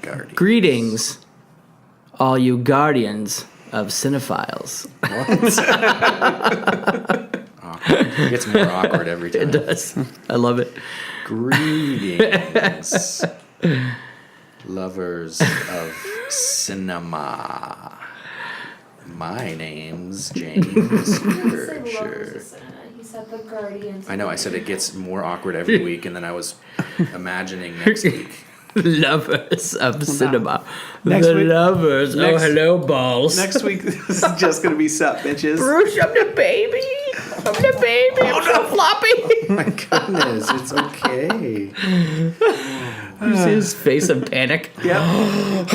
Guardians. Greetings, all you guardians of cinephiles. It gets more awkward every time. It does. I love it. Greetings, lovers of cinema. My name's James Kircher. He said the Guardians. I know, I said it gets more awkward every week, and then I was imagining next week. Lovers of cinema. Next the week- lovers. next- Oh, hello, balls. Next week, this is just going to be sup, bitches. Bruce, I'm the baby. I'm the baby. I'm so floppy. My goodness, it's okay. You see his face of panic? Yep.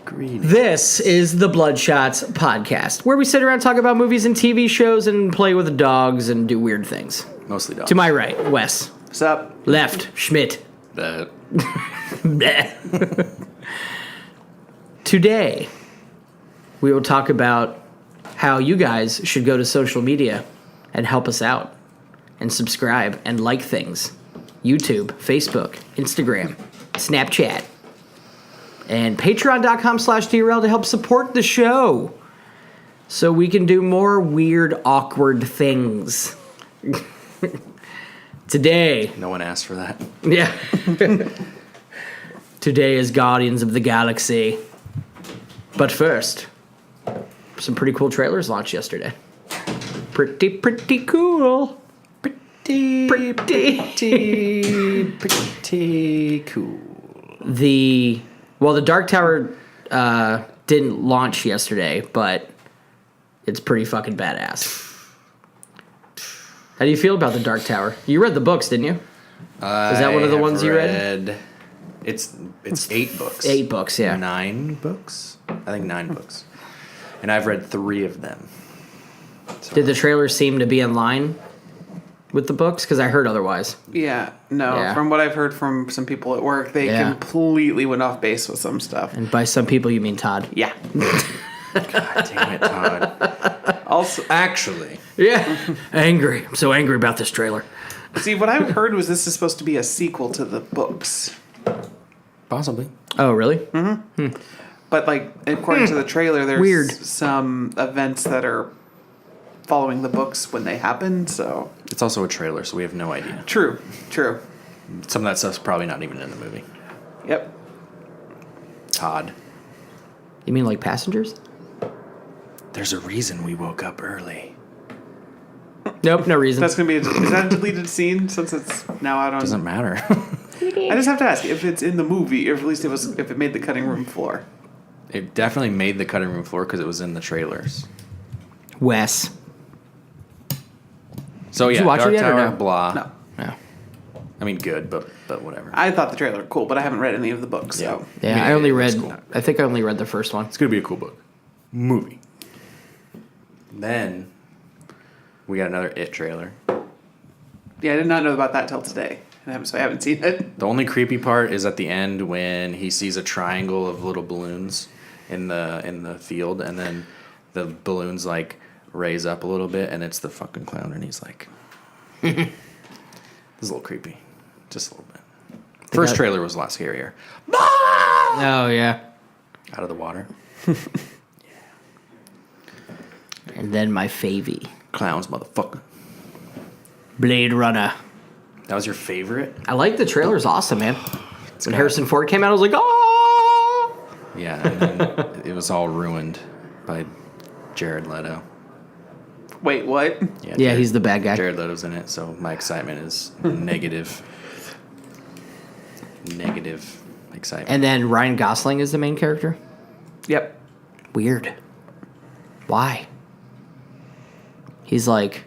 Greetings. This is the Bloodshots podcast, where we sit around, talk about movies and TV shows, and play with dogs and do weird things. Mostly dogs. To my right, Wes. Sup? Left, Schmidt. But Bleh. Today, we will talk about how you guys should go to social media and help us out and subscribe and like things. YouTube, Facebook, Instagram, Snapchat, and patreon.com/DRL to help support the show so we can do more weird, awkward things. Today, no one asked for that. yeah. Today is Guardians of the Galaxy. But first, some pretty cool trailers launched yesterday. Pretty cool. Pretty cool. The Dark Tower didn't launch yesterday, but it's pretty fucking badass. How do you feel about the Dark Tower? You read the books, didn't you? Is that one of the ones you read? It's 8 books. 8 books, yeah. 9 books? I think 9 books. And I've read 3 of them. So. Did the trailer seem to be in line with the books? Because I heard otherwise. Yeah, no. Yeah. From what I've heard from some people at work, they completely went off base with some stuff. And by some people, you mean Todd. Yeah. God damn it, Todd. Also, Actually. Yeah. Angry. I'm so angry about this trailer. see, what I heard was this is supposed to be a sequel to the books. Possibly. Oh, really? But, like, according to the trailer, there's Weird. some events that are following the books when they happen, so... It's also a trailer, so we have no idea. True. Some of that stuff's probably not even in the movie. Yep. Todd. You mean like passengers? There's a reason we woke up early. Nope, no reason. That's going to be... is that a deleted scene since it's now out on... Doesn't matter. I just have to ask if it's in the movie, or at least if it made the cutting room floor. It definitely made the cutting room floor because it was in the trailers. Wes. So Did yeah, you watch Dark it yet or Tower, no? blah. No. No. I mean, good, but whatever. I thought the trailer was cool, but I haven't read any of the books, so... Yeah, mean, I only it read... was cool. I think I only read the first one. It's gonna be a cool book. Movie. Then we got another It trailer. Yeah, I did not know about that till today, so I haven't seen it. The only creepy part is at the end when he sees a triangle of little balloons in the field, and then the balloons like raise up a little bit, and it's the fucking clown, and he's like, "This is a little creepy, just a little bit." First trailer was a lot scarier. Oh, yeah. Out of the water, And then my favy. clowns, motherfucker. Blade Runner. That was your favorite? I like the trailer's awesome, man. When Harrison Ford came out, I was like, oh! Yeah, and then it was all ruined by Jared Leto. Wait, what? Yeah, he's the bad guy. Jared Leto's in it, so my excitement is negative. Negative excitement. And then Ryan Gosling is the main character? Yep. Weird. Why? He's like...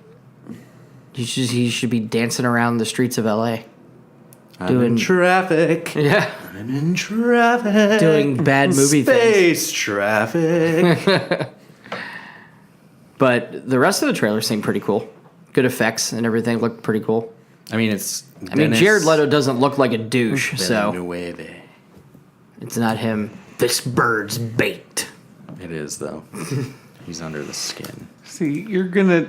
He should be dancing around the streets of L.A. I'm in traffic. Yeah. I'm in traffic. Doing bad movie things. Space traffic. But the rest of the trailer seemed pretty cool. Good effects and everything looked pretty cool. I mean, Jared Leto doesn't look like a douche, so Villeneuve. it's not him. This bird's baked. It is, though. He's under the skin. See,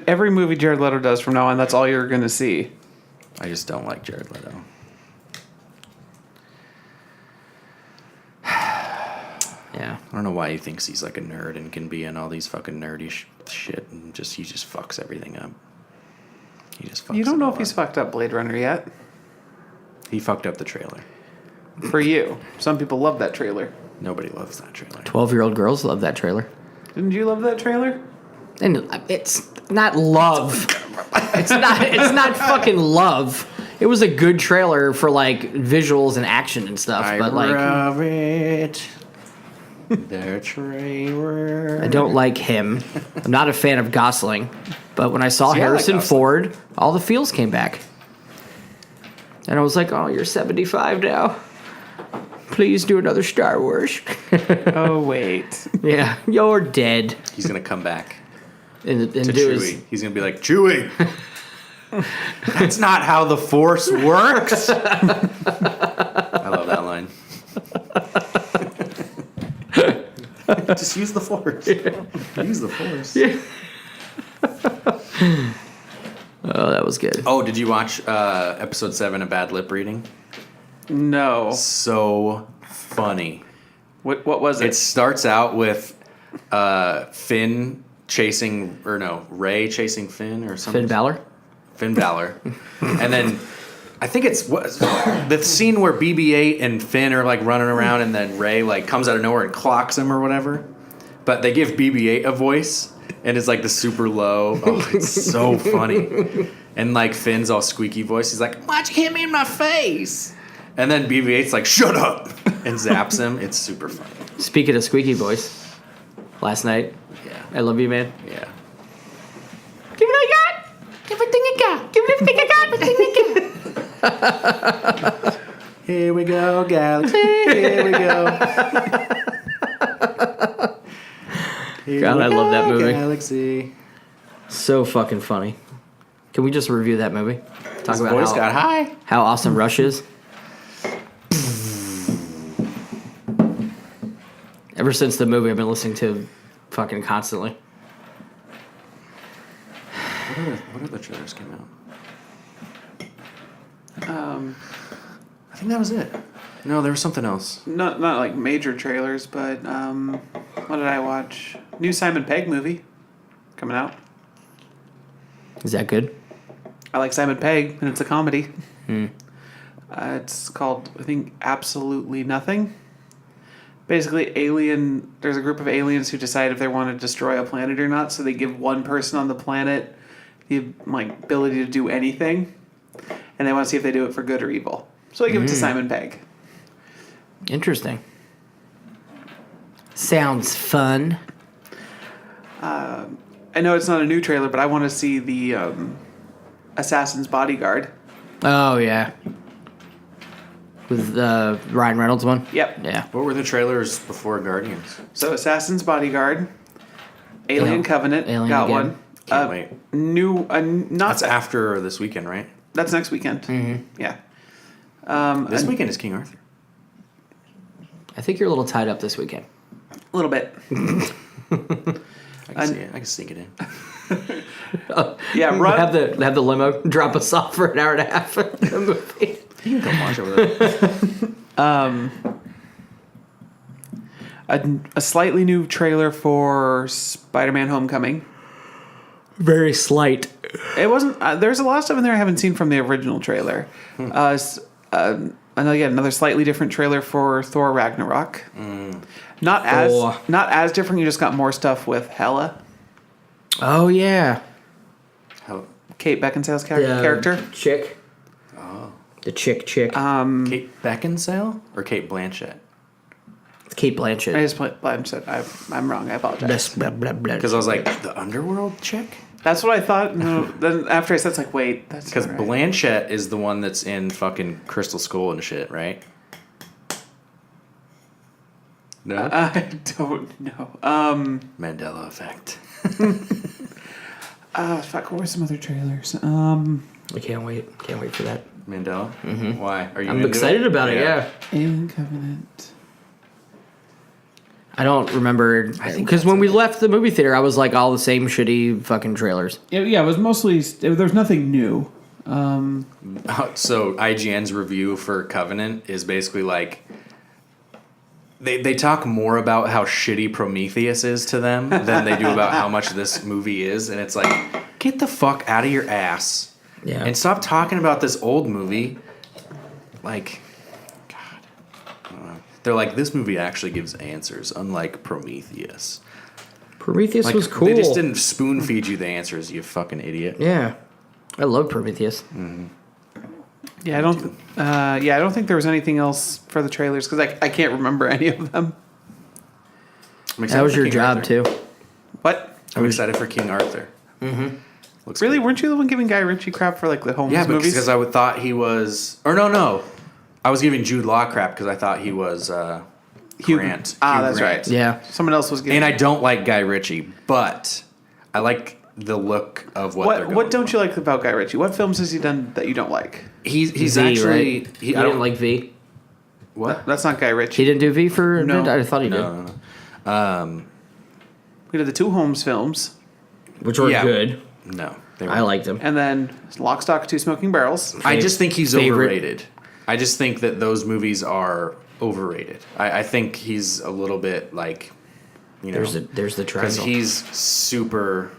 every movie Jared Leto does from now on, that's all you're gonna see. I just don't like Jared Leto. Yeah. I don't know why he thinks he's like a nerd and can be in all these fucking nerdy shit and he just fucks everything up. He just fucks You don't it know all if he's up. fucked up Blade Runner yet. He fucked up the trailer. For you. Some people love that trailer. Nobody loves that trailer. 12-year-old girls love that trailer. Didn't you love that trailer? And it's not love. It's not fucking love. It was a good trailer for like visuals and action and stuff, I but like love it. The trailer. I don't like him. I'm not a fan of Gosling, but when I saw See, I like Harrison Gosling. Ford, all the feels came back. And I was like, "Oh, you're 75 now. Please do another Star Wars." Oh, wait. Yeah, you're dead. He's gonna come back And to do Chewie. his, He's gonna be like, Chewie, that's not how the Force works. I love that line. Just use the Force. Use the Force. oh, that was good. Oh, did you watch episode 7 of Bad Lip Reading? No. So funny. What was it? It starts out with Finn chasing, or no, Ray chasing Finn or something. Finn Balor. Finn Balor. And then I think it's the scene where BB-8 and Finn are like running around and then Ray like comes out of nowhere and clocks him or whatever. But they give BB-8 a voice and it's like the super low. Oh, it's so funny. And like Finn's all squeaky voice. He's like, "Why'd you hit me in my face?" And then BB-8's like, "Shut up," and zaps him. It's super funny. Speaking of squeaky voice, last night, Yeah. I love you, man. Yeah. Give it all you got. Everything you got. Give it everything you got. Everything you got. Here we go, Galaxy. Here we go. Here God, we I love that go, movie. Galaxy. So fucking funny. Can we just review that movie? Talk His about voice got high. how awesome Rush is. Ever since the movie, I've been listening to fucking constantly. What other trailers came out? I think that was it. No, there was something else. Not like major trailers, but what did I watch? New Simon Pegg movie coming out. Is that good? I like Simon Pegg, and it's a comedy. It's called, I think, Absolutely Nothing. Basically, there's a group of aliens who decide if they want to destroy a planet or not, so they give one person on the planet the ability to do anything, and they want to see if they do it for good or evil. So they give it to Simon Pegg. Interesting. Sounds fun. I know it's not a new trailer, but I want to see the Assassin's Bodyguard. Oh, yeah. With the Ryan Reynolds one? Yep. Yeah. What were the trailers before Guardians? So Assassin's Bodyguard, Alien Covenant, Alien got again. one. Can't wait. Not That's after this weekend, right? That's next weekend. Mm-hmm. Yeah. This weekend is King Arthur. I think you're a little tied up this weekend. A little bit. I can see it. I can sneak it in. Yeah, run. Have the limo drop us off for an hour and a half in the movie. You can come watch over there. A slightly new trailer for Spider-Man: Homecoming. Very slight. It wasn't. There's a lot of stuff in there I haven't seen from the original trailer. And again, another slightly different trailer for Thor: Ragnarok. Not as different. You just got more stuff with Hela, Oh, yeah. How, Kate Beckinsale's character. Chick. oh. The chick. Kate Beckinsale or Kate Blanchett? Kate Blanchett. I just put Blanchett. I'm wrong. I apologize. Blah, blah, blah. Because I was like, the underworld chick? That's what I thought. No, then after I said, it's like, wait, that's Because not right. Blanchett is the one that's in fucking Crystal Skull and shit, right? No? I don't know. Mandela effect. Fuck. What were some other trailers? I can't wait. Can't wait for that. Mandela? Mm-hmm. Why? Are you I'm into excited about it, yeah. Alien Covenant. I don't remember. Because when we left the movie theater, I was like, all the same shitty fucking trailers. Yeah, it was mostly. There's nothing new. So IGN's review for Covenant is basically like they talk more about how shitty Prometheus is to them than they do about how much this movie is, and it's like, get the fuck out of your ass. Yeah. And stop talking about this old movie. Like, God. I don't know. They're like, this movie actually gives answers, unlike Prometheus. Prometheus Like, was cool. They just didn't spoon feed you the answers, you fucking idiot. Yeah. I love Prometheus. Yeah, I don't think there was anything else for the trailers because I can't remember any of them. I'm excited That was for your King job, Arthur. too. What? I'm excited for King Arthur. Looks Really? good. Weren't you the one giving Guy Ritchie crap for like the Holmes Yeah, movies? because I thought he was... Or no. I was giving Jude Law crap because I thought he was Hugh Grant. Ah, Hugh that's Grant. right. Yeah. Someone else was giving. And I don't like Guy Ritchie, but I like the look of what they're going What don't for. you like about Guy Ritchie? What films has he done that you don't like? He's V, actually... right? He, You I didn't don't like V? What? That's not Guy Ritchie. He didn't do V for a No. bit? I thought he did. No. We did the two Holmes films, Which were Yeah. good. No. They I liked him. and then Lock, Stock, Two Smoking Barrels. I just think he's Favorite. overrated. I just think that those movies are overrated. I think he's a little bit like, you know, There's the because triangle. he's super.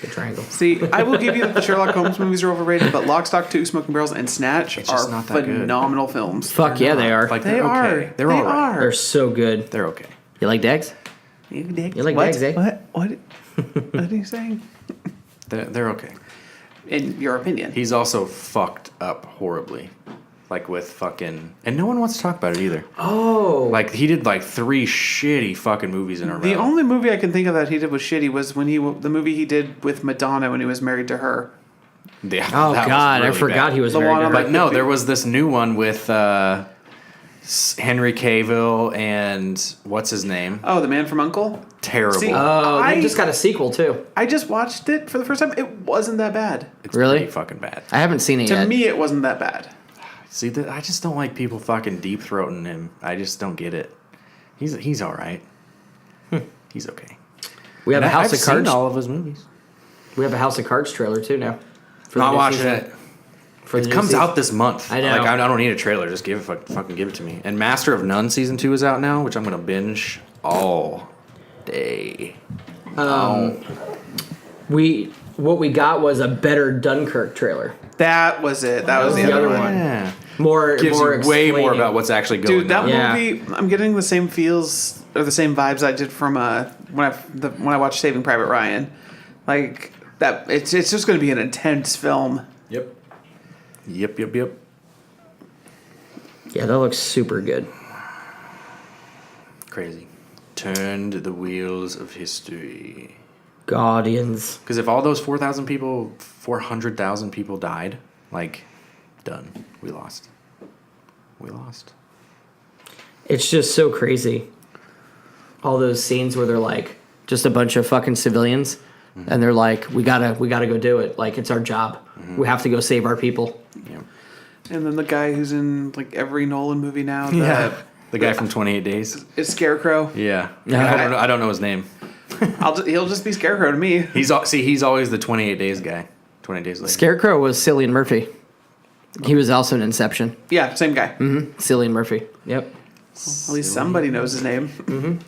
The triangle. See, I will give you that the Sherlock Holmes movies are overrated, but Lock, Stock, Two Smoking Barrels and Snatch It's just are not that good. phenomenal films. Fuck yeah, they are. Like They they're are. okay. They're all right. They're so good. They're okay. You like Dags? You dig? You like what? Dags, eh? What? What are you saying? They're okay. In your opinion? He's also fucked up horribly, like with fucking, and no one wants to talk about it either. Oh. Like he did like 3 shitty fucking movies in a row. The only movie I can think of that he did was shitty was when the movie he did with Madonna when he was married to her. Yeah, Oh, that was God. I really forgot bad. he was The married one to on her. the- But no, there was this new one with Henry Cavill and what's his name? Oh, The Man from U.N.C.L.E.? Terrible. See, Oh, I they just got a sequel, too. I just watched it for the first time. It wasn't that bad. It's Really? pretty fucking bad. I haven't seen it To yet. me, it wasn't that bad. See, I just don't like people fucking deep throating him. I just don't get it. He's all right. He's okay. We have And a House I've of Cards. seen all of his movies. We have a House of Cards trailer, too, now. For the Not new watching season. it. For the It new comes season. out this month. I know. Like I don't need a trailer. Just fucking give it to me. And Master of None season 2 is out now, which I'm gonna binge all day. What we got was a better Dunkirk trailer. That was it. That was the the other other one. Yeah. More Gives more you way more explaining. about what's actually going Dude, that on. Yeah. movie, I'm getting the same feels or the same vibes I did from when I watched Saving Private Ryan. Like that, it's just going to be an intense film. Yep. Yep. Yeah, that looks super good. Crazy. Turned the wheels of history. Guardians. Because if all those 400,000 people died, like, done. We lost. It's just so crazy. All those scenes where they're like just a bunch of fucking civilians, and they're like, "We gotta go do it. Like it's our job. We have to go save our people." Yeah. And then the guy who's in like every Nolan movie now, The guy from 28 Days. is Scarecrow. Yeah. Yeah. I don't know his name. He'll just be Scarecrow to me. He's always the 28 Days guy. 28 Days later. Scarecrow was Cillian Murphy. He was also in Inception. Yeah, same guy. Cillian Murphy. Yep. At least somebody knows his name.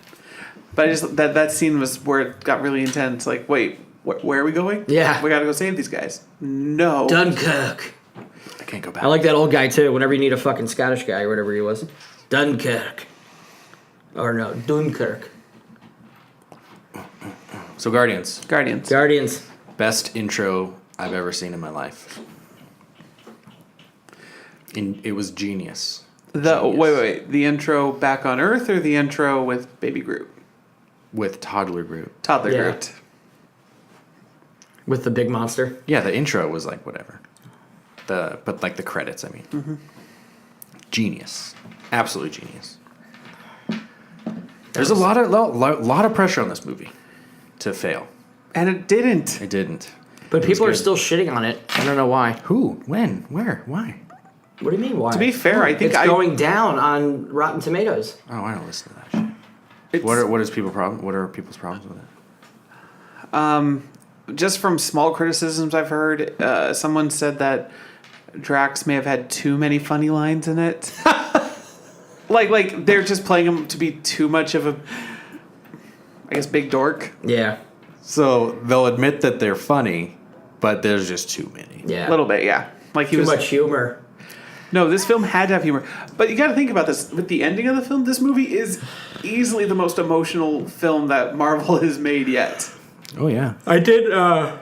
But I just that scene was where it got really intense. Like, wait, where are we going? Yeah. We got to go save these guys. No. Dunkirk. I can't go back. I like that old guy too. Whenever you need a fucking Scottish guy or whatever he was, Dunkirk. Or no, Dunkirk. So Guardians. Guardians. Best intro I've ever seen in my life. It was genius. Wait. The intro back on Earth or the intro with Baby Groot? With Toddler Groot. Toddler Yeah. Groot. With the big monster. Yeah, the intro was like whatever. But like the credits, I mean. Genius. Absolutely genius. There's a lot of pressure on this movie to fail. And it didn't. It didn't. But It was people are good. still shitting on it. I don't know why. Who? When? Where? Why? What do you mean why? To be fair, I think it's going down on Rotten Tomatoes. Oh, I don't listen to that shit. it's, What are people's problems with it? just from small criticisms I've heard, someone said that Drax may have had too many funny lines in it. Like they're just playing him to be too much of a, I guess, big dork. Yeah. So they'll admit that they're funny, but there's just too many. Yeah. A little bit, yeah. Like he Too was. much humor. No, this film had to have humor. But you got to think about this. With the ending of the film, this movie is easily the most emotional film that Marvel has made yet. Oh yeah. I did. I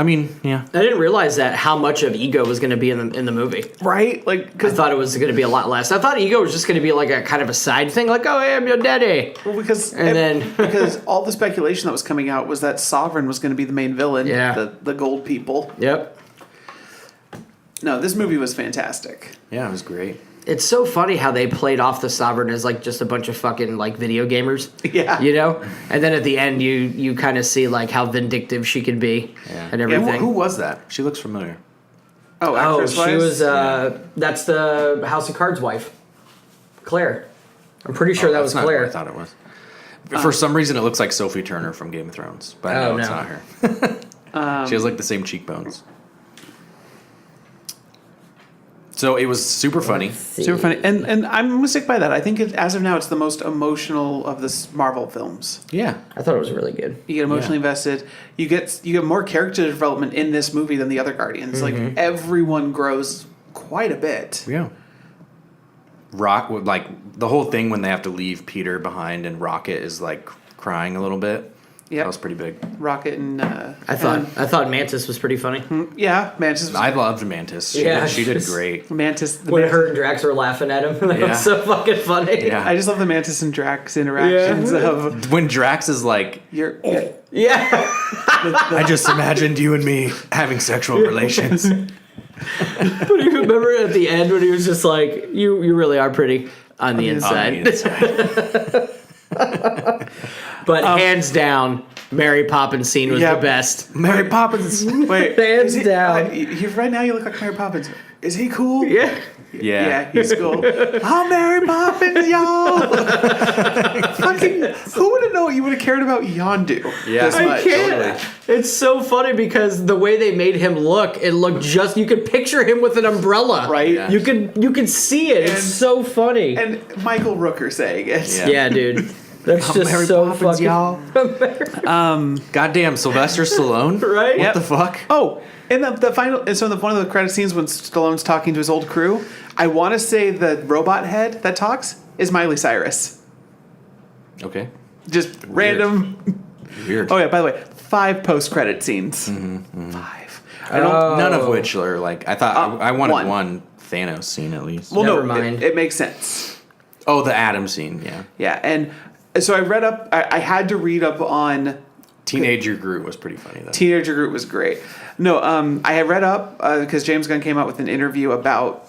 mean, yeah. I didn't realize that how much of Ego was going to be in the movie. Right? Like, I because thought it was going to be a lot less. I thought Ego was just going to be like a kind of a side thing, like, oh, hey, I'm your daddy. because all the speculation that was coming out was that Sovereign was going to be the main villain. Yeah. The gold people. Yep. No, this movie was fantastic. Yeah, it was great. It's so funny how they played off the Sovereign as like just a bunch of fucking like video gamers. Yeah. You know? And then at the end you kind of see like how vindictive she could be and everything. Who was that? She looks familiar. Oh, Oh, actress-wise? she was that's the House of Cards wife. Claire. I'm pretty sure that was That's not Claire. who I thought it was. For some reason, it looks like Sophie Turner from Game of Thrones, but Oh, no, it's no. not her. She has like the same cheekbones. So it was super funny. Super funny. And I'm going to stick by that. I think as of now, it's the most emotional of the Marvel films. Yeah. I thought it was really good. You get emotionally invested. You get more character development in this movie than the other Guardians. Like, everyone grows quite a bit. Yeah. Like the whole thing when they have to leave Peter behind and Rocket is like crying a little bit. Yep. That was pretty big. Rocket and... I thought Mantis was pretty funny. yeah, Mantis was... I loved Mantis. She did great. Mantis... When her and Drax were laughing at him. That was so fucking funny. Yeah. I just love the Mantis and Drax interactions of... When Drax is like, You're... Yeah. I just imagined you and me having sexual relations. But you remember at the end when he was just like, you really are pretty on the inside. But hands down, Mary Poppins scene was the best. Mary Poppins. Wait. Hands down. Right now you look like Mary Poppins. Is he cool? Yeah. Yeah, he's cool. I'm Mary Poppins, y'all. Fucking, who would have known you would have cared about Yondu this I much? can't. It's so funny because the way they made him look, it looked just, you could picture him with an umbrella. Right? Yeah. You could see it. It's so funny. And Michael Rooker saying it. Yeah, dude. That's just Mary so Poppins, fucking y'all. Goddamn, Sylvester Stallone. Right? What the fuck? Oh, and the final, and so one of the credit scenes when Stallone's talking to his old crew, I want to say the robot head that talks is Miley Cyrus. Okay. Just random. Weird. Oh yeah, by the way, 5 post-credit scenes. 5. I don't. None of which are like, I thought I wanted one. one Thanos scene at least. Well, Never no, mind. It makes sense. Oh, the Atom scene, yeah. Yeah, and so I read up. I had to read up on Teenager Groot was pretty funny though. Teenager Groot was great. No, I had read up because James Gunn came out with an interview about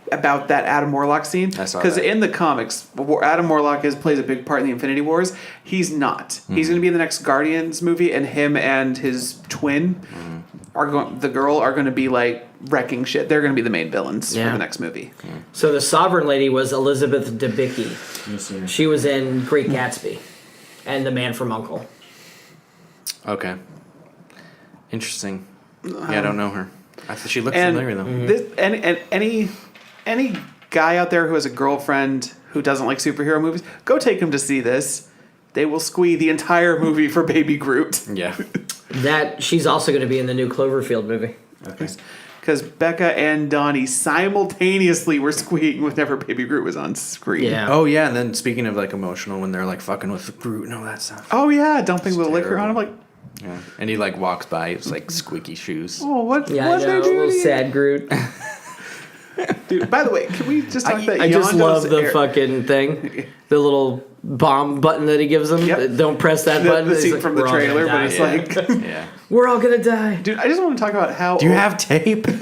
that Adam Warlock scene. I saw Because that. in the comics, Adam Warlock plays a big part in the Infinity Wars. He's not. He's going to be in the next Guardians movie, and him and his twin are going to be like wrecking shit. They're going to be the main villains for the next movie. So the Sovereign Lady was Elizabeth Debicki. She was in Great Gatsby and The Man from U.N.C.L.E. Okay. Interesting. Yeah, I don't know her. She looks familiar though. This, any guy out there who has a girlfriend who doesn't like superhero movies, go take him to see this. They will squee the entire movie for Baby Groot. Yeah. That she's also going to be in the new Cloverfield movie. Okay. Because Becca and Donnie simultaneously were squeeing whenever Baby Groot was on screen. Yeah. Oh yeah, and then speaking of like emotional, when they're like fucking with Groot and all that stuff. Oh yeah, dumping the liquor terrible. on him. Like, Yeah. And he like walks by, it's like squeaky shoes. oh, what? Yeah, what I know. they A do? little sad Groot. Dude, by the way, can we just talk about I just Yondu's love the air- fucking thing. The little bomb button that he gives them. Yep. Don't press that button. the He's scene like, from the "We're all gonna trailer, but die." it's Yeah. like, Yeah. We're all going to die. dude, I just want to talk about how. Do you have tape? I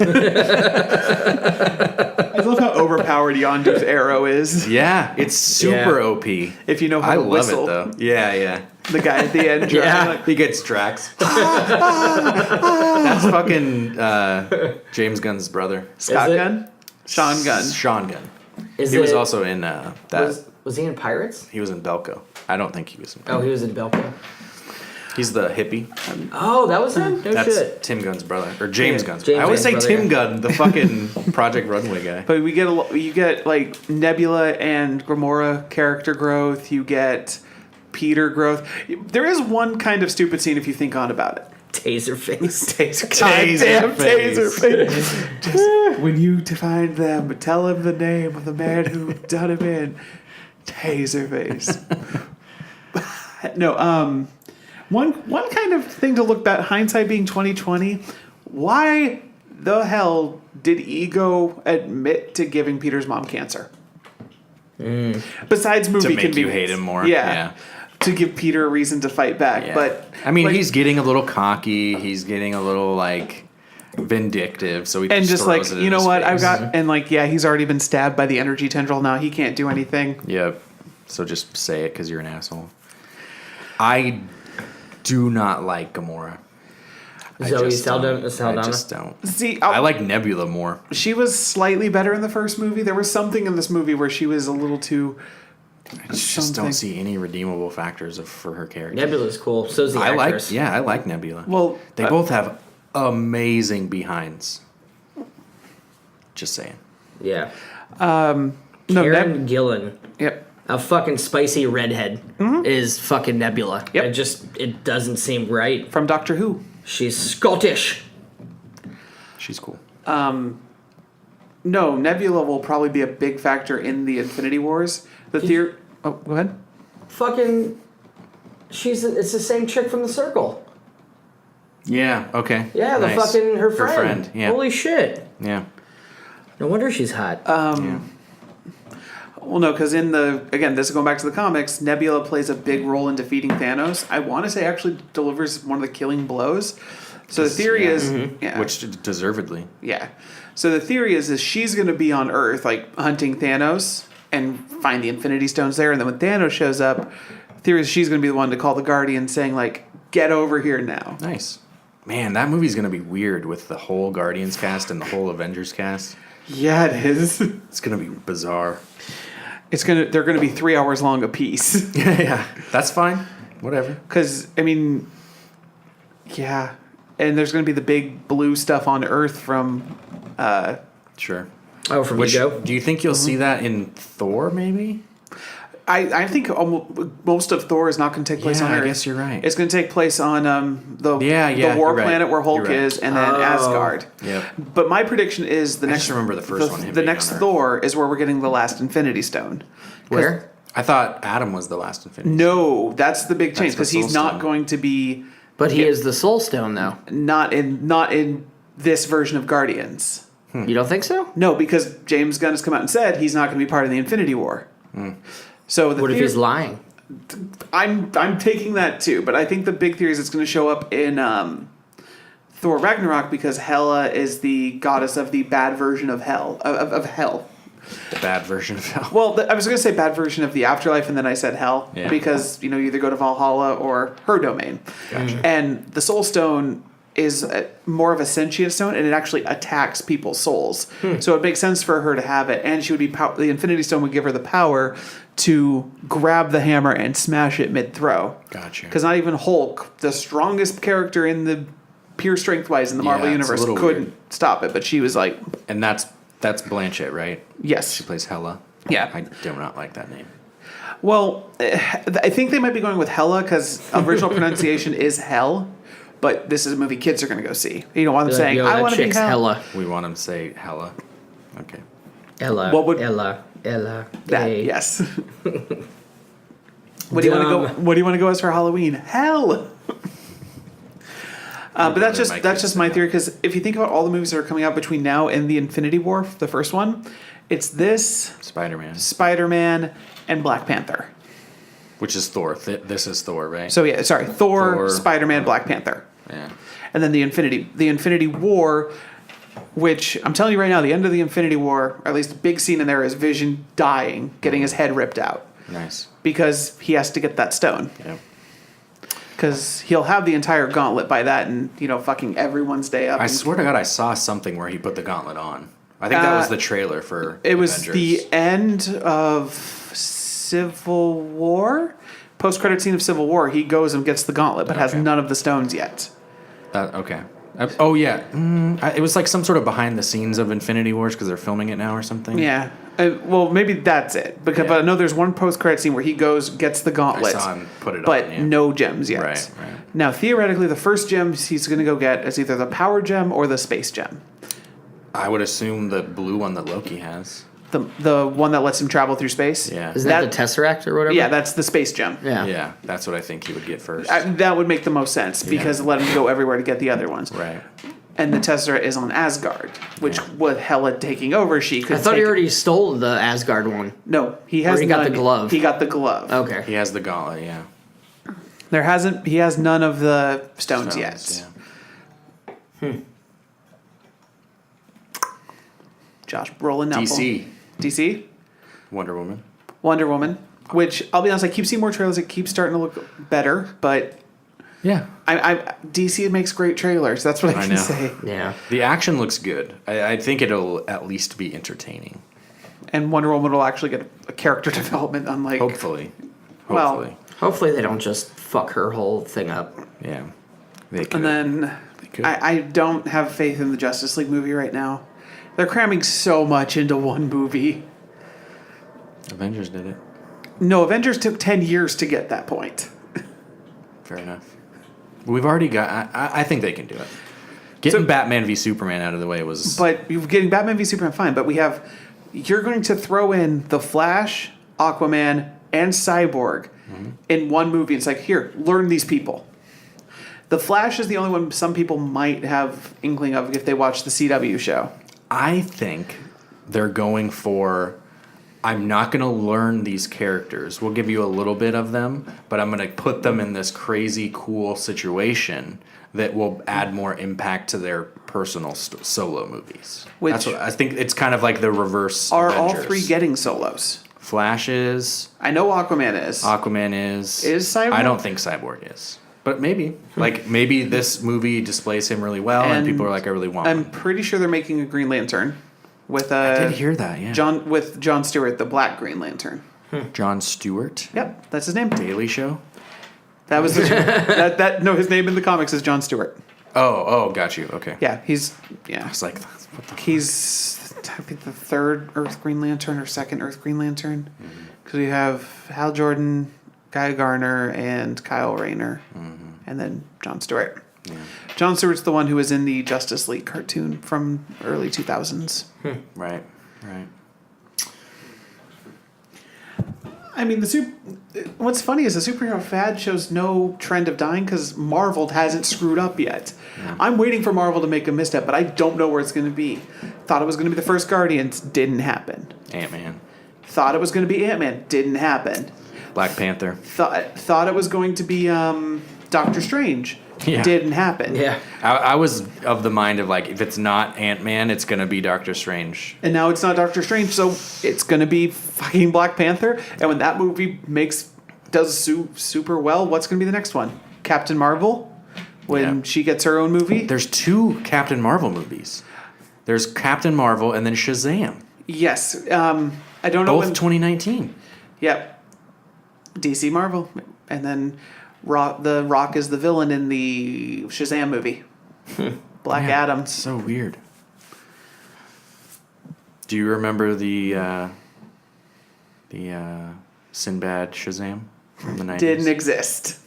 love how overpowered Yondu's arrow is. Yeah, it's super Yeah. OP. If you know how I to love whistle. it though. Yeah, yeah. The guy at the end. Yeah. like, He gets Drax. That's fucking James Gunn's brother. Scott Is it? Gunn? Sean Gunn. Sean Gunn. Is He was it- also in that. Was he in Pirates? He was in Belko. I don't think he was in. Oh, he was in Belko. He's the hippie. Oh, that was him? No That's shit. Tim Gunn's brother, or James Gunn's. James I always say Gunn's Tim brother, Gunn, the fucking Project Runway guy. But you get like Nebula and Gamora character growth. You get Peter growth. There is one kind of stupid scene if you think on about it. Taserface. Goddamn Taserface. Just when you find them, tell him the name of the man who done him in. Taserface. No, one kind of thing to look back, hindsight being 2020. Why the hell did Ego admit to giving Peter's mom cancer? Besides movie To make you convenience. hate him more. Yeah. To give Peter a reason to fight back. Yeah. But I mean, like, he's getting a little cocky. He's getting a little like vindictive. So he and just like, throws it in you know his what, I've face. got, and like, yeah, he's already been stabbed by the energy tendril. Now he can't do anything. Yep. So just say it because you're an asshole. I do not like Gamora. Zoe I Saldana. just don't. See, I like Nebula more. she was slightly better in the first movie. There was something in this movie where she was a little too. I just don't see any redeemable factors for her character. Nebula's cool. So's the actress. I like Nebula. Well, they both have amazing behinds. Just saying. Yeah. No, Karen Gillan, Yep. a fucking spicy redhead, is fucking Nebula. Yep. It doesn't seem right. From Doctor Who. She's Scottish. She's cool. No, Nebula will probably be a big factor in the Infinity Wars. The theory. Oh, go ahead. Fucking, it's the same chick from The Circle. Yeah. Okay. Yeah, the Nice. fucking her friend. Yeah. Holy shit. Yeah. No wonder she's hot. Yeah. Well, no, because again, this is going back to the comics. Nebula plays a big role in defeating Thanos. I want to say actually delivers one of the killing blows. So the theory is, Which deservedly. yeah. So the theory is she's going to be on Earth, like hunting Thanos and find the Infinity Stones there. And then when Thanos shows up, the theory is she's going to be the one to call the Guardians, saying like, "Get over here now." Nice. Man, that movie's gonna be weird with the whole Guardians cast and the whole Avengers cast. Yeah, it is. It's gonna be bizarre. They're gonna be 3 hours long a piece. Yeah, that's fine. Whatever. Because I mean, yeah, and there's gonna be the big blue stuff on Earth from. Sure. Oh, from Which, Ego? do you think you'll see that in Thor? Maybe. I think most of Thor is not going to take place Yeah, on I Earth. guess you're right. It's going to take place on the war you're right. planet where Hulk You're right. is, and then Asgard. Yep. But my prediction is the I next. just remember the first one, him The being next on Earth. Thor is where we're getting the last Infinity Stone. Where? I thought Adam was the last Infinity. No, that's the big change That's because the he's Soul not Stone. going to be But he is the Soul Stone, though. not in this version of Guardians. You don't think so? No, because James Gunn has come out and said he's not going to be part of the Infinity War. So What if he's lying? I'm taking that too, but I think the big theory is it's going to show up in Thor Ragnarok because Hela is the goddess of the bad version of hell of hell. The bad version of hell. Well, I was going to say bad version of the afterlife, and then I said hell because you either go to Valhalla or her domain. Gotcha. And the Soul Stone is more of a sentient stone, and it actually attacks people's souls. So it makes sense for her to have it, and she would be the Infinity Stone would give her the power to grab the hammer and smash it mid-throw. Gotcha. Because not even Hulk, the strongest character in the pure strength-wise in the Marvel it's a Universe, little couldn't weird. stop it. But she was like, And that's Blanchett, right? yes. She plays Hela. Yeah. I do not like that name. Well, I think they might be going with Hela because original pronunciation is Hell, but this is a movie kids are going to go see. You don't want them saying, Yo, I that want to be chick's Hell. Hella. We want him to say Hela. Okay. Ella. What would- Ella. That, hey. yes. What do you want to go? What do you want to go as for Halloween? Hell. But that's just my theory because if you think about all the movies that are coming out between now and the Infinity War, the first one, it's this, Spider-Man. Spider-Man, and Black Panther. Which is Thor. This is Thor, right? So yeah, sorry, Thor, Thor. Spider-Man, Black Panther, Yeah. and then the Infinity War, which I'm telling you right now, the end of the Infinity War, or at least a big scene in there is Vision dying, getting his head ripped out Nice. because he has to get that stone. Yeah. Because he'll have the entire gauntlet by that, and fucking everyone's day up. I and- swear to God, I saw something where he put the gauntlet on. I think that was the trailer for It was Avengers. the end of Civil War post-credit scene of Civil War, he goes and gets the gauntlet, but has Okay. none of the stones yet. Okay. Oh yeah, it was like some sort of behind the scenes of Infinity Wars because they're filming it now or something. Yeah. Well, maybe that's it. Because, Yeah. But I know there's one post-credit scene where he goes, gets the I gauntlet, saw him put it but on. Yeah. no gems yet. Right. Now, theoretically, the first gem he's going to go get is either the power gem or the space gem. I would assume the blue one that Loki has. The one that lets him travel through space. Yeah. Isn't that the Tesseract or whatever? Yeah, that's the space gem. Yeah. Yeah, that's what I think he would get first. That would make the most sense because it let him go everywhere to get the other ones. Right. And the Tesseract is on Asgard, which with Hela taking over, she could. I thought he already stole the Asgard one. No, he has. Or he got the none. glove. He got the glove. Okay. He has the gauntlet. Yeah. He has none of the stones yet. Yeah. Josh Brolin. DC. Wonder Woman. Wonder Woman. Which I'll be honest, I keep seeing more trailers. It keeps starting to look better, but Yeah. DC makes great trailers. That's what I can know. say. Yeah. The action looks good. I think it'll at least be entertaining. And Wonder Woman will actually get a character development, unlike Hopefully. Well- Hopefully. Hopefully they don't just fuck her whole thing up. Yeah. They could. And then They could. I don't have faith in the Justice League movie right now. They're cramming so much into one movie. Avengers did it. No, Avengers took 10 years to get that point. Fair enough. We've already got. I think they can do it. Getting Batman v Superman out of the way was. But you're getting Batman v Superman, fine. But you're going to throw in The Flash, Aquaman, and Cyborg in one movie. It's like, here, learn these people. The Flash is the only one some people might have inkling of if they watch the CW show. I think they're going for. I'm not going to learn these characters. We'll give you a little bit of them, but I'm going to put them in this crazy cool situation that will add more impact to their personal solo movies. Which- That's what I think. It's kind of like the reverse. Are Avengers. all three getting solos? Flash is. I know Aquaman is. Aquaman is. Is Cyborg? I don't think Cyborg is. But maybe. Maybe this movie displays him really well and people are like, I really want I'm one. pretty sure they're making a Green Lantern with I did hear that, yeah. John Stewart, the Black Green Lantern. John Stewart. Yep, that's his name. Daily Show. That was no, his name in the comics is John Stewart. Oh, got you. Okay. Yeah, I was like, what the he's I think the third Earth Green Lantern or second Earth Green Lantern because we have Hal Jordan, Guy Garner, and Kyle Rayner, and then John Stewart. Yeah. John Stewart's the one who was in the Justice League cartoon from early 2000s. Right. I mean, what's funny is the superhero fad shows no trend of dying because Marvel hasn't screwed up yet. Yeah. I'm waiting for Marvel to make a misstep, but I don't know where it's going to be. Thought it was going to be the first Guardians, didn't happen. Ant-Man. Thought it was going to be Ant-Man, didn't happen. Black Panther. Thought it was going to be Doctor Strange, Yeah. didn't happen. Yeah. I was of the mind of like, if it's not Ant-Man, it's going to be Doctor Strange. And now it's not Doctor Strange, so it's going to be fucking Black Panther. And when that movie does super well, what's going to be the next one? Captain Marvel? When Yeah. she gets her own movie? There's 2 Captain Marvel movies. There's Captain Marvel and then Shazam. Yes. I don't know Both when. 2019. Yep. DC Marvel. And then The Rock is the villain in the Shazam movie. Black Yeah, Adam. it's so weird. Do you remember the Sinbad Shazam from the 90s? Didn't exist.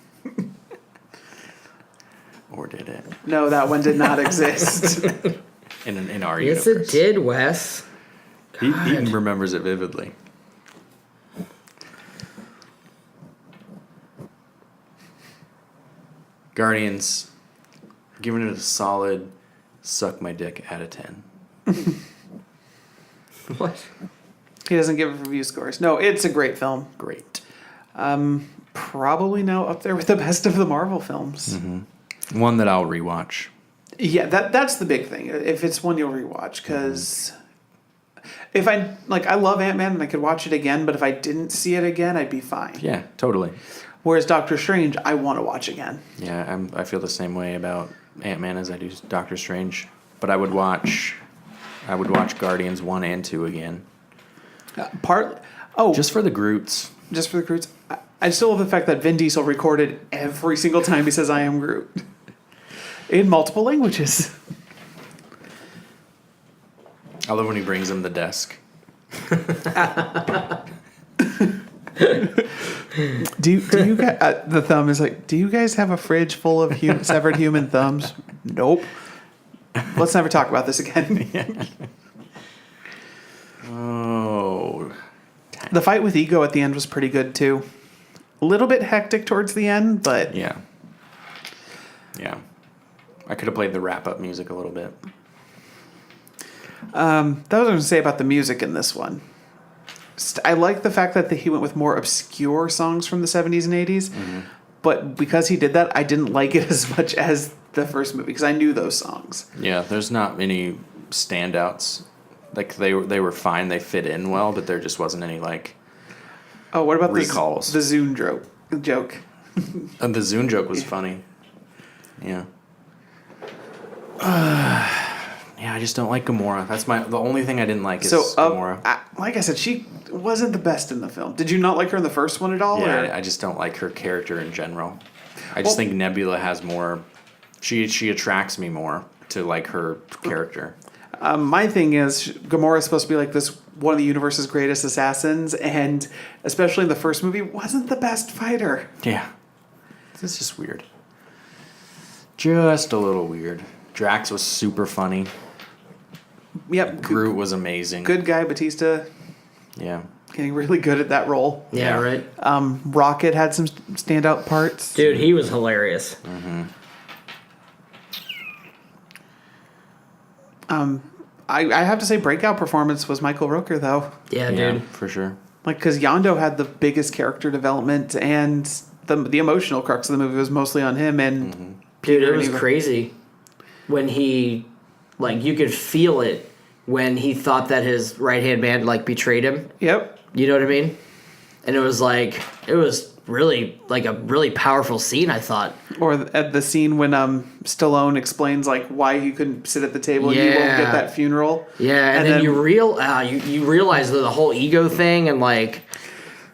Or did it? No, that one did not exist. In our Yes, universe. it did, Wes. He remembers it vividly. Guardians, giving it a solid suck my dick out of 10. What? He doesn't give review scores. No, it's a great film. Great. Probably now up there with the best of the Marvel films. One that I'll rewatch. Yeah, that's the big thing. If it's one you'll rewatch, because if I love Ant-Man and I could watch it again, but if I didn't see it again, I'd be fine. Yeah, totally. Whereas Doctor Strange, I want to watch again. Yeah, I feel the same way about Ant-Man as I do Doctor Strange. But I would watch Guardians 1 and 2 again. Just Just for the Groots. for the Croods. I still love the fact that Vin Diesel recorded every single time he says "I am Groot" in multiple languages. I love when he brings him the desk. Do you guys, the thumb is like, do you guys have a fridge full of severed human thumbs? Nope. Let's never talk about this again. Oh. The fight with Ego at the end was pretty good too. A little bit hectic towards the end, but Yeah. Yeah. I could have played the wrap-up music a little bit. that was what I was going to say about the music in this one. I like the fact that he went with more obscure songs from the 70s and 80s, but because he did that, I didn't like it as much as the first movie because I knew those songs. Yeah, there's not any standouts. Like they were fine, they fit in well, but there just wasn't any like Oh, what about recalls. the Zune joke? And the Zune joke was funny. Yeah. Yeah, I just don't like Gamora. That's the only thing I didn't like is Gamora. Like I said, she wasn't the best in the film. Did you not like her in the first one at all? Yeah, or? I just don't like her character in general. I just think Nebula has more. She attracts me more to like her character. My thing is, Gamora is supposed to be like this one of the universe's greatest assassins, and especially in the first movie, wasn't the best fighter. Yeah, this is just weird. Just a little weird. Drax was super funny. Yep, Groot was amazing. good guy. Batista Yeah. getting really good at that role. Yeah, Yeah. right. Rocket had some standout parts. Dude, he was hilarious. I have to say, breakout performance was Michael Rooker though. Yeah, Yeah, dude. for sure. Like, because Yondu had the biggest character development, and the emotional crux of the movie was mostly on him. And Dude, Peter it and was Eva. crazy when he, like, you could feel it when he thought that his right-hand man, like, betrayed him. Yep. You know what I mean? And it was really, like, a really powerful scene, I thought. Or at the scene when Stallone explains like why he couldn't sit at the table and he won't Yeah. get that funeral. Yeah, and then you realize the whole ego thing, and, like,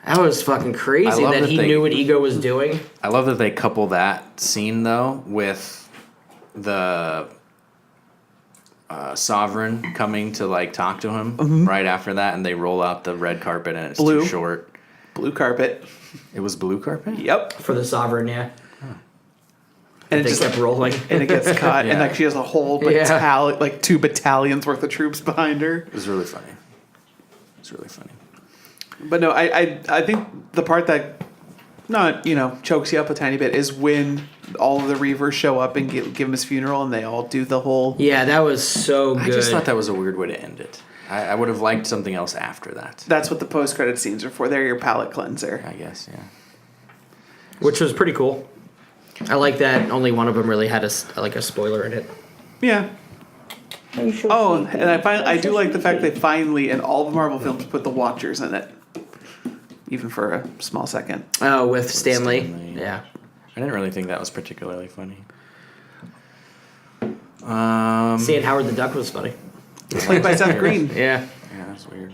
that was fucking I crazy love that that he they- knew what ego was doing. I love that they couple that scene though with the Sovereign coming to like talk to him right after that, and they roll out the red carpet and it's Blue. too short. Blue carpet. It was blue carpet. Yep. For the Sovereign, yeah. And it They just kept rolling. and it gets caught, and Yeah. like she has a whole Yeah. like 2 battalions worth of troops behind her. It was really funny. It was really funny. But no, I think the part that chokes you up a tiny bit is when all of the Reavers show up and give him his funeral, and they all do the whole. Yeah, that was so good. I just thought that was a weird way to end it. I would have liked something else after that. That's what the post-credit scenes are for. They're your palate cleanser. I guess, yeah. Which was pretty cool. I like that only one of them really had a spoiler in it. Yeah. Oh, and I do like the fact they finally, in all the Marvel films, put the Watchers in it. Even for a small second. Oh, with Stanley. Stanley. Yeah. I didn't really think that was particularly funny. Seeing Howard the Duck was funny. Played by Seth Green. Yeah. Yeah, that's weird.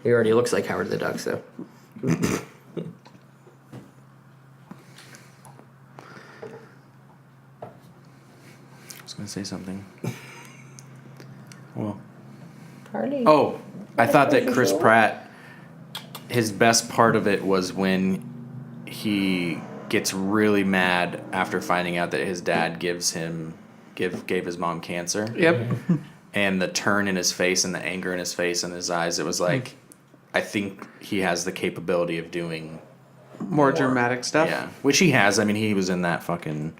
He already looks like Howard the Duck, so. I was going to say something. Well. Party. Oh, I thought that Chris Pratt, his best part of it was when he gets really mad after finding out that his dad gave his mom cancer. Yep. And the turn in his face and the anger in his face and his eyes, it was like, I think he has the capability of doing More dramatic stuff. Yeah, which he has. I mean, he was in that fucking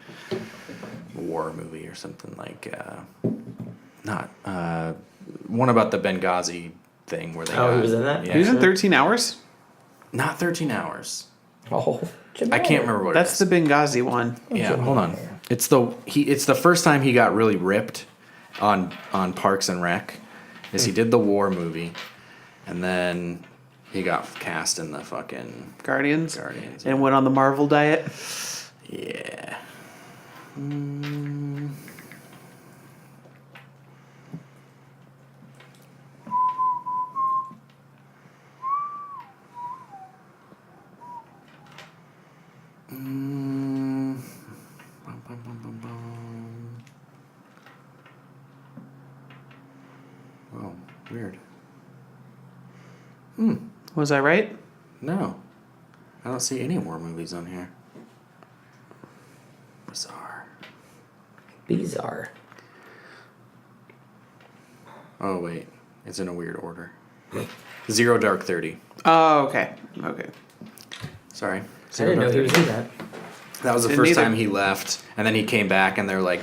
war movie or something like, not one about the Benghazi thing where they. Oh, he was in that? Yeah. He was in 13 Hours? Not 13 Hours. Oh. I can't remember what. That's it the Benghazi one. is. Yeah, hold on. It's the first time he got really ripped on Parks and Rec, is he did the war movie, and then he got cast in the fucking Guardians. Guardians. And went on the Marvel diet. Yeah. Weird. Was I right? No. I don't see any war movies on here. Bizarre. Bizarre. Oh, wait. It's in a weird order. Zero Dark 30. Oh, okay. Okay. Sorry. I Zero didn't know Dark he was 30. in that. That was the Didn't first either. time he left, and then he came back, and they're like,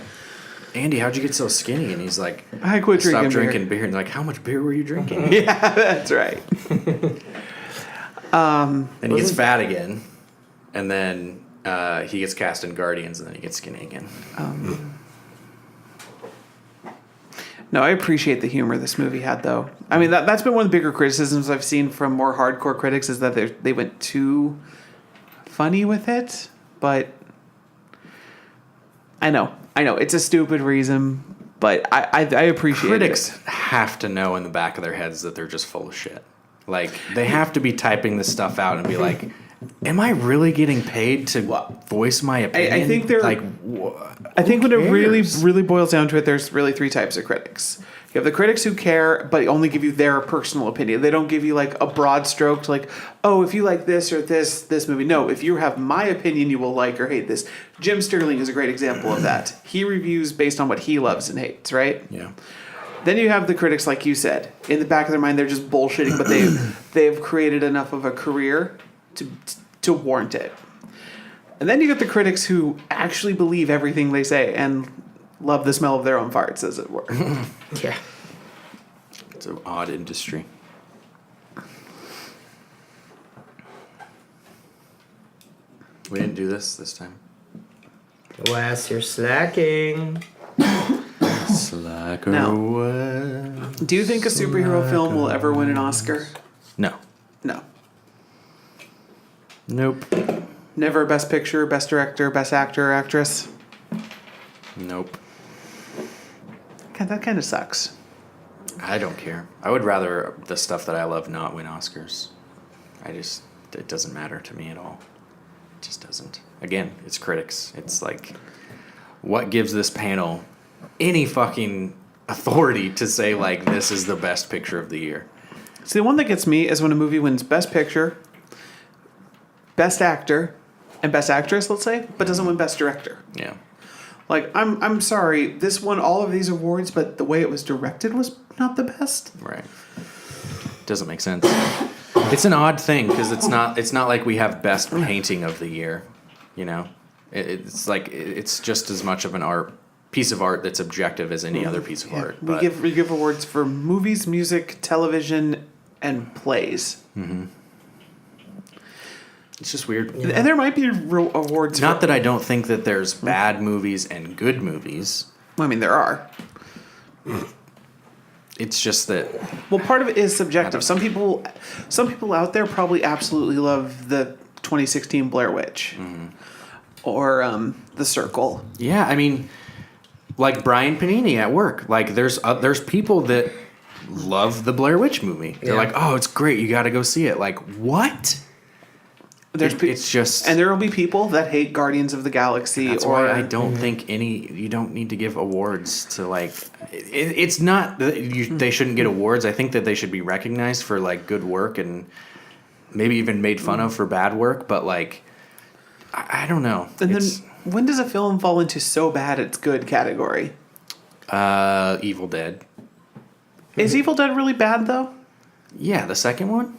"Andy, how'd you get so skinny?" And he's like, I quit "Stop drinking drinking beer." And they're like, "How much beer were you drinking?" Yeah, that's right. And he gets fat again, and then he gets cast in Guardians, and then he gets skinny again. No, I appreciate the humor this movie had, though. I mean, that's been one of the bigger criticisms I've seen from more hardcore critics is that they went too funny with it. But I know it's a stupid reason, but I appreciate Critics it. have to know in the back of their heads that they're just full of shit. Like, they have to be typing this stuff out and be like, "Am I really getting paid to voice my opinion?" I think they're like, I think when it really, cares? really boils down to it, there's really three types of critics. You have the critics who care, but only give you their personal opinion. They don't give you like a broad stroke, like, oh, if you like this or this movie. No, if you have my opinion, you will like or hate this. Jim Sterling is a great example of that. He reviews based on what he loves and hates, right? Yeah. Then you have the critics, like you said, in the back of their mind, they're just bullshitting, but they've created enough of a career to warrant it. And then you get the critics who actually believe everything they say and love the smell of their own farts, as it were. Yeah. It's an odd industry. We didn't do this time. Wes, you're slacking. Slacker. No. Do you think a superhero film will ever win an Oscar? No. No. Nope. Never Best Picture, Best Director, Best Actor or Actress? Nope. God, that kind of sucks. I don't care. I would rather the stuff that I love not win Oscars. It doesn't matter to me at all. It just doesn't. Again, it's critics. It's like, what gives this panel any fucking authority to say, like, this is the best picture of the year? See, the one that gets me is when a movie wins Best Picture, Best Actor, and Best Actress, let's say, but doesn't win Best Director. Yeah. Like, I'm sorry, this won all of these awards, but the way it was directed was not the best. Right. Doesn't make sense. It's an odd thing because it's not like we have best painting of the year, you know. It's like it's just as much of an piece of art that's objective as any other piece of art. We give awards for movies, music, television, and plays. It's just weird. Yeah. And there might be awards. Not that I don't think that there's bad movies and good movies. I mean, there are. It's just that Well, part of it is subjective. Some people out there probably absolutely love the 2016 Blair Witch, or The Circle. yeah, I mean, like Brian Panini at work. Like there's people that love the Blair Witch movie. They're Yeah. like, "Oh, it's great. You got to go see it." Like, what? It's just, and there will be people that hate Guardians of the Galaxy. that's or why I don't think you don't need to give awards to, like, it's not that they shouldn't get awards. I think that they should be recognized for, like, good work and maybe even made fun of for bad work. But, like, I don't know. And then when does a film fall into so bad it's good category? Evil Dead. Is Evil Dead really bad though? Yeah, the second one.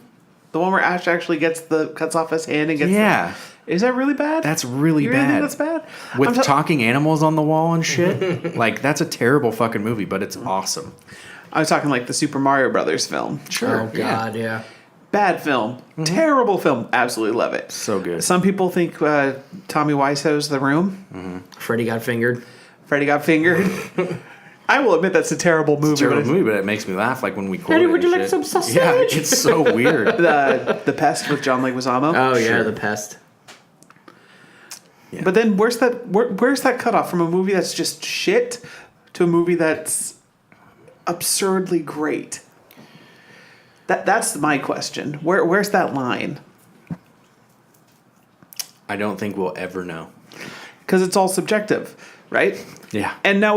The one where Ash actually cuts off his hand and gets. Yeah. Is that really bad? That's really You really bad. think that's bad? With talking animals on the wall and shit. Like, that's a terrible fucking movie, but it's awesome. I was talking like the Super Mario Brothers film. Oh God, yeah. Bad film. Terrible film. Absolutely love it. So good. Some people think Tommy Wiseau's The Room. Freddy got fingered. Freddy got fingered. I will admit that's a terrible movie. It's a terrible but movie, but it makes me laugh, like, when we quote Daddy, it would and you like shit. some sausage? Yeah, it's so weird. the Pest with John Leguizamo. Oh yeah, Sure. The Pest. Yeah. But then where's that cutoff from a movie that's just shit to a movie that's absurdly great? That's my question. Where's that line? I don't think we'll ever know. Because it's all subjective, right? Yeah. And now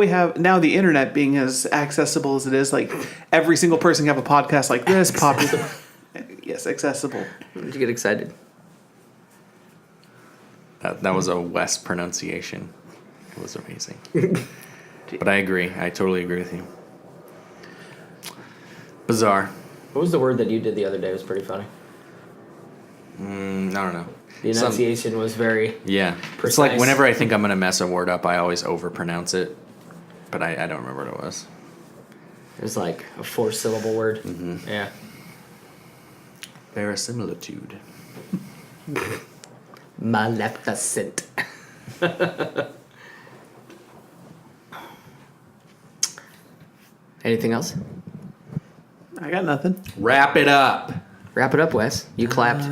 the internet being as accessible as it is, like every single person can have a podcast like this. Popular. Yes, accessible. Did you get excited? That was a Wes pronunciation. It was amazing. But I agree. I totally agree with you. Bizarre. What was the word that you did the other day? It was pretty funny. I don't know. The enunciation was very Yeah. precise. It's like whenever I think I'm going to mess a word up, I always overpronounce it. But I don't remember what it was. It was like a 4-syllable word. Mm-hmm. Yeah. Verisimilitude. Maleficent. Anything else? I got nothing. Wrap it up. Wrap it up, Wes. You clapped.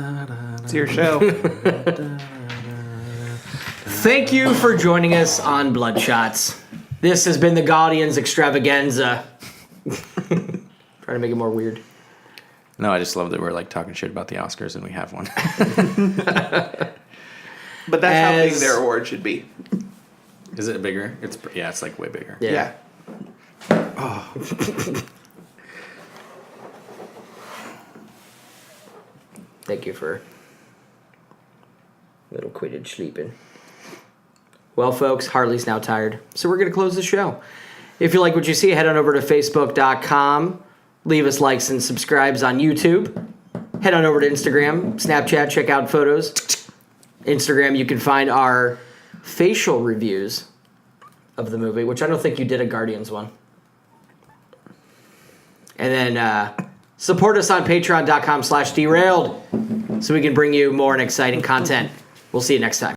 It's your show. Thank you for joining us on Bloodshots. This has been the Guardians Extravaganza. Trying to make it more weird. No, I just love that we're like talking shit about the Oscars and we have one. But that's how big their award should be. Is it bigger? It's like way bigger. Yeah. Thank you for little Quidditch sleeping. Well, folks, Harley's now tired, so we're going to close the show. If you like what you see, head on over to Facebook.com. Leave us likes and subscribes on YouTube. Head on over to Instagram, Snapchat, check out photos. Instagram, you can find our facial reviews of the movie, which I don't think you did a Guardians one. And then support us on patreon.com/derailed so we can bring you more and exciting content. We'll see you next time.